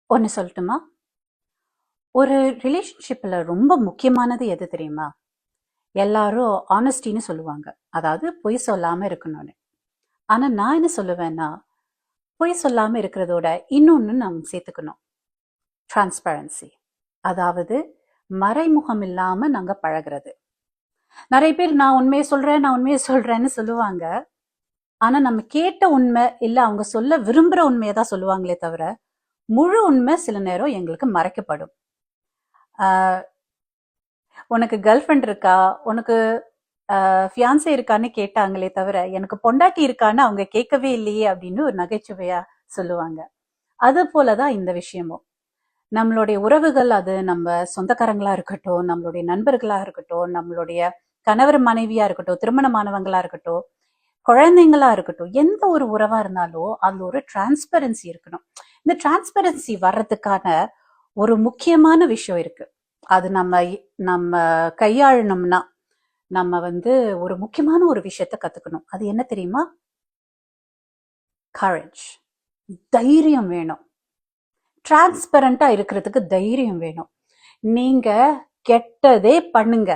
ஒன்னு சொல்லட்டுமா? ஒரு ரிலேஷன்ஷிப்ல ரொம்ப முக்கியமானது எது தெரியுமா? எல்லாரும் ஆனஸ்டின்னு சொல்லுவாங்க. அதாவது பொய் சொல்லாம இருக்கணும்னு. ஆனா நான் என்ன சொல்லுவேன்னா, பொய் சொல்லாம இருக்கிறதோட இன்னொன்னு நம்ம சேர்த்துக்கணும். டிரான்ஸ்பரன்சி. அதாவது மறைமுகம் இல்லாம நாங்க பழகிறது. நிறைய பேர் நான் உண்மையை சொல்றேன்னு சொல்லுவாங்க. ஆனா நம்ம கேட்ட உண்மை இல்ல அவங்க சொல்ல விரும்புற உண்மையை தான் சொல்லுவாங்களே தவிர முழு உண்மை சில நேரம் எங்களுக்கு மறைக்கப்படும். உனக்கு கேர்ள் ஃப்ரெண்ட் இருக்கா, உனக்கு ஃபியான்சே இருக்கான்னு கேட்டாங்களே தவிர எனக்கு பொண்டாட்டி இருக்கான்னு அவங்க கேட்கவே இல்லையே அப்படின்னு ஒரு நகைச்சுவையா சொல்லுவாங்க. அது போலதான் இந்த விஷயமும். நம்மளுடைய உறவுகள், அது நம்ம சொந்தக்காரங்களா இருக்கட்டும், நம்மளுடைய நண்பர்களா இருக்கட்டும், நம்மளுடைய கணவர் மனைவியா இருக்கட்டும், திருமணமானவங்களா இருக்கட்டும், குழந்தைங்களா இருக்கட்டும், எந்த ஒரு உறவா இருந்தாலும் அதுல ஒரு டிரான்ஸ்பரன்சி இருக்கணும். இந்த டிரான்ஸ்பரன்சி வர்றதுக்கான ஒரு முக்கியமான விஷயம் இருக்கு. அது நம்ம நம்ம கையாளணும்னா நம்ம ஒரு முக்கியமான ஒரு விஷயத்த கத்துக்கணும். அது என்ன தெரியுமா? கரேஜ். தைரியம் வேணும். டிரான்ஸ்பரண்டா இருக்கிறதுக்கு தைரியம் வேணும். நீங்க கெட்டதே பண்ணுங்க,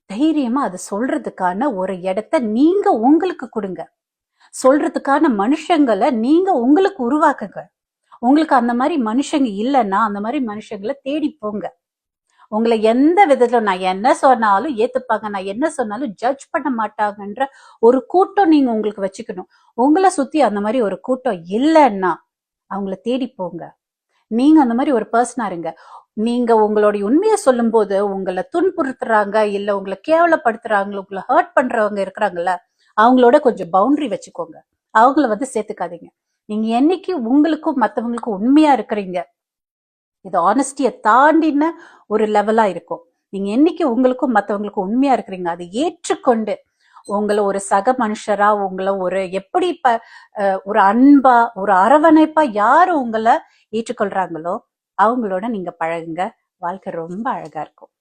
தைரியமா அது சொல்றதுக்கான ஒரு இடத்த நீங்க உங்களுக்கு கொடுங்க. சொல்றதுக்கான மனுஷங்களை நீங்க உங்களுக்கு உருவாக்குங்க. உங்களுக்கு அந்த மாதிரி மனுஷங்க இல்லைன்னா அந்த மாதிரி மனுஷங்களை தேடி போங்க. உங்களை எந்த விதத்துல நான் என்ன சொன்னாலும் ஏத்துப்பாங்க, நான் என்ன சொன்னாலும் ஜட்ஜ் பண்ண மாட்டாங்கன்ற ஒரு கூட்டம் நீங்க உங்களுக்கு வச்சுக்கணும். உங்களை சுத்தி அந்த மாதிரி ஒரு கூட்டம் இல்லைன்னா அவங்கள தேடி போங்க. நீங்க அந்த மாதிரி ஒரு பர்சனா இருங்க. நீங்க உங்களுடைய உண்மையை சொல்லும் போது உங்களை துன்புறுத்துறாங்க இல்ல உங்களை கேவலப்படுத்துறாங்க, உங்களை ஹர்ட் பண்றவங்க இருக்கிறாங்கல்ல, அவங்களோட கொஞ்சம் பவுண்டரி வச்சுக்கோங்க. அவங்கள சேர்த்துக்காதீங்க. நீங்க என்னைக்கு உங்களுக்கும் மத்தவங்களுக்கும் உண்மையா இருக்கிறீங்க, இது ஆனஸ்டியை தாண்டின ஒரு லெவலா இருக்கும். நீங்க என்னைக்கு உங்களுக்கும் மத்தவங்களுக்கும் உண்மையா இருக்கிறீங்க, அதை ஏற்றுக்கொண்டு உங்களை ஒரு சக மனுஷரா, உங்களை ஒரு எப்படி ஒரு அன்பா ஒரு அரவணைப்பா யாரு உங்களை ஏற்றுக்கொள்றாங்களோ அவங்களோட நீங்க பழகுங்க. வாழ்க்கை ரொம்ப அழகா இருக்கும்.